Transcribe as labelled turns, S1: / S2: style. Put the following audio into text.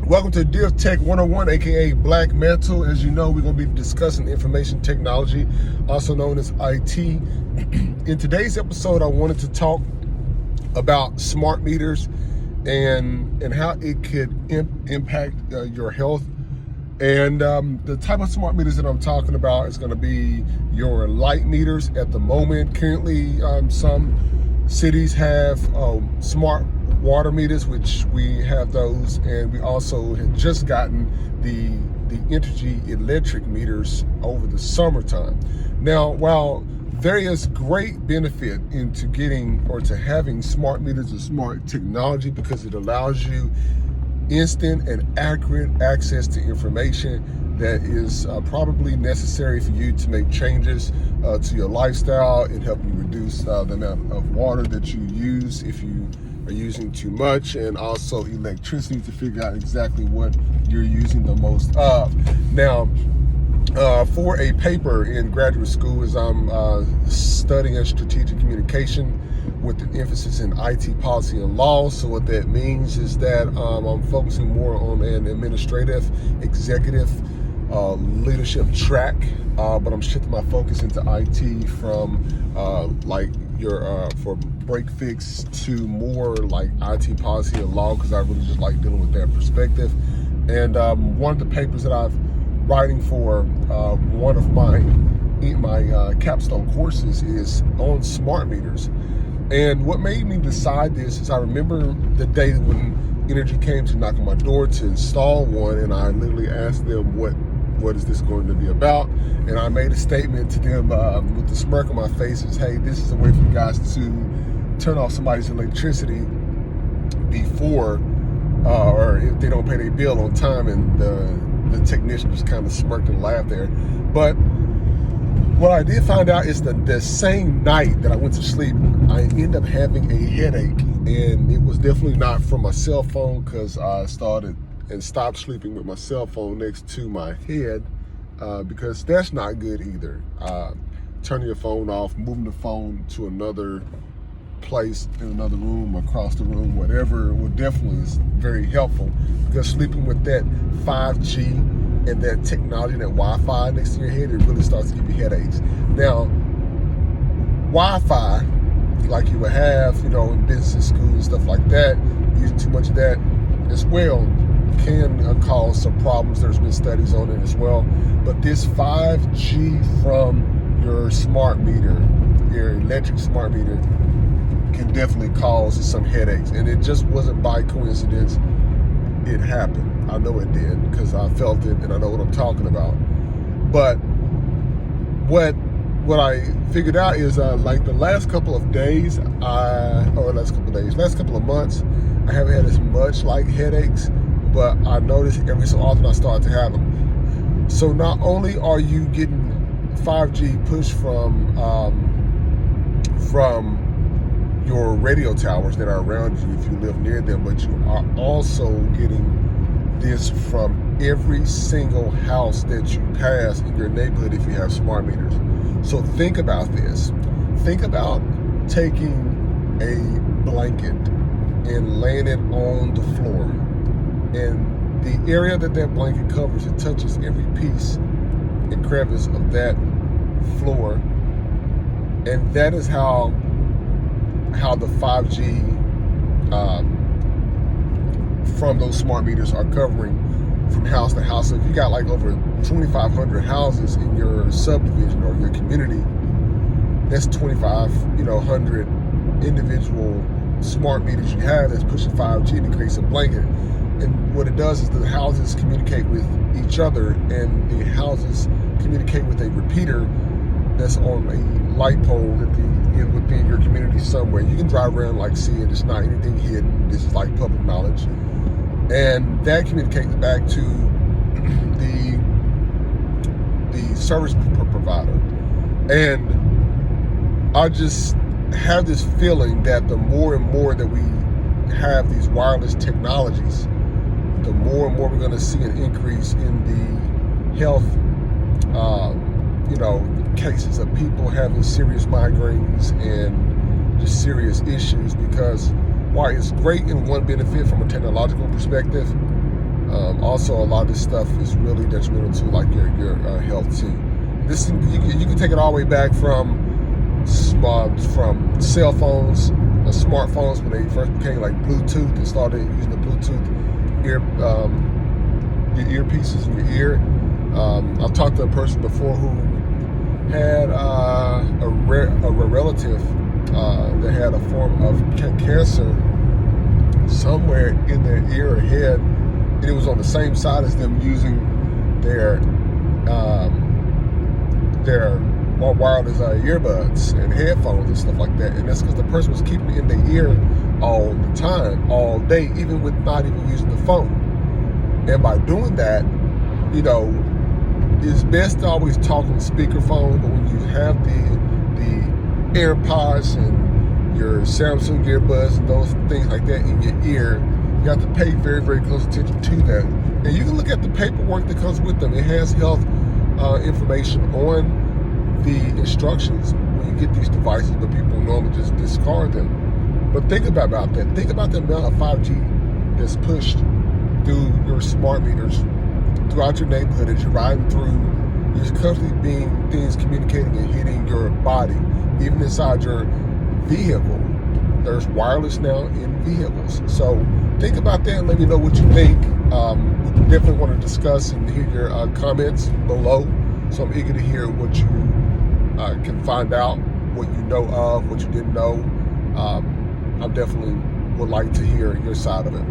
S1: Welcome to Div Tech 101, aka Black Mantle. As you know, we're going to be discussing information technology, also known as IT. In today's episode, I wanted to talk about smart meters and how it could impact your health. And the type of smart meters that I'm talking about is going to be your light meters. At the moment, currently, some cities have smart water meters, which we have those, and we also had just gotten the energy electric meters over the summertime. Now, while there is great benefit into getting or to having smart meters and smart technology because it allows you instant and accurate access to information that is probably necessary for you to make changes to your lifestyle and help you reduce the amount of water that you use if you are using too much, and also electricity to figure out exactly what you're using the most of. Now, for a paper in graduate school, as I'm studying strategic communication with an emphasis in IT policy and law. So what that means is that I'm focusing more on an administrative, executive, leadership track, but I'm shifting my focus into IT from for break fix to more like IT policy and law, because I really just like dealing with that perspective. And one of the papers that I've writing for one of my capstone courses is on smart meters. And what made me decide this is I remember the day when Energy came to knock on my door to install one, and I literally asked them what is this going to be about, and I made a statement to them with a smirk on my face is, hey, this is a way for you guys to turn off somebody's electricity before or if they don't pay their bill on time. And the technician just kind of smirked and laughed there. But what I did find out is that the same night that I went to sleep, I ended up having a headache, and it was definitely not from my cell phone, because I started and stopped sleeping with my cell phone next to my head, because that's not good either. Turning your phone off, moving the phone to another place in another room, across the room, whatever, will definitely is very helpful, because sleeping with that 5G and that technology, that Wi-Fi next to your head, it really starts to give you headaches. Now, Wi-Fi, like you would have, in business schools and stuff like that, using too much of that as well can cause some problems. There's been studies on it as well. But this 5G from your smart meter, your electric smart meter, can definitely cause some headaches. And it just wasn't by coincidence. It happened. I know it did, because I felt it and I know what I'm talking about. But what I figured out is like the last couple of months, I haven't had as much like headaches, but I noticed every so often I start to have them. So not only are you getting 5G push from your radio towers that are around you if you live near them, but you are also getting this from every single house that you pass in your neighborhood if you have smart meters. So think about this. Think about taking a blanket and laying it on the floor, and the area that blanket covers, it touches every piece and crevice of that floor, and that is how the 5G from those smart meters are covering from house to house. So if you got like over 2,500 houses in your subdivision or your community, that's 2,500 individual smart meters you have that's pushing 5G to create a blanket. And what it does is the houses communicate with each other, and the houses communicate with a repeater that's on a light pole within your community somewhere. You can drive around like see it. It's not anything hidden. This is like public knowledge. And that communicates back to the service provider. And I just have this feeling that the more and more that we have these wireless technologies, the more and more we're going to see an increase in the health cases of people having serious migraines and just serious issues. Because while it's great in one benefit from a technological perspective, Also, a lot of this stuff is really detrimental to like your health too. This you can take it all the way back from cell phones, smartphones when they first became like Bluetooth and started using the Bluetooth your earpieces in your ear. I've talked to a person before who had a relative that had a form of cancer somewhere in their ear or head, and it was on the same side as them using their wireless earbuds and headphones and stuff like that. And that's because the person was keeping it in their ear all the time, all day, even with not even using the phone. And by doing that, it's best to always talk on speakerphone, but when you have the AirPods and your Samsung earbuds and those things like that in your ear, you have to pay very, very close attention to that. And you can look at the paperwork that comes with them. It has health information on the instructions when you get these devices, but people normally just discard them. But think about that. Think about the amount of 5G that's pushed through your smart meters throughout your neighborhood as you're riding through. There's constantly being things communicating and hitting your body, even inside your vehicle. There's wireless now in vehicles. So think about that and let me know what you think. We definitely want to discuss and hear your comments below. So I'm eager to hear what you can find out, what you know of, what you didn't know. I definitely would like to hear your side of it.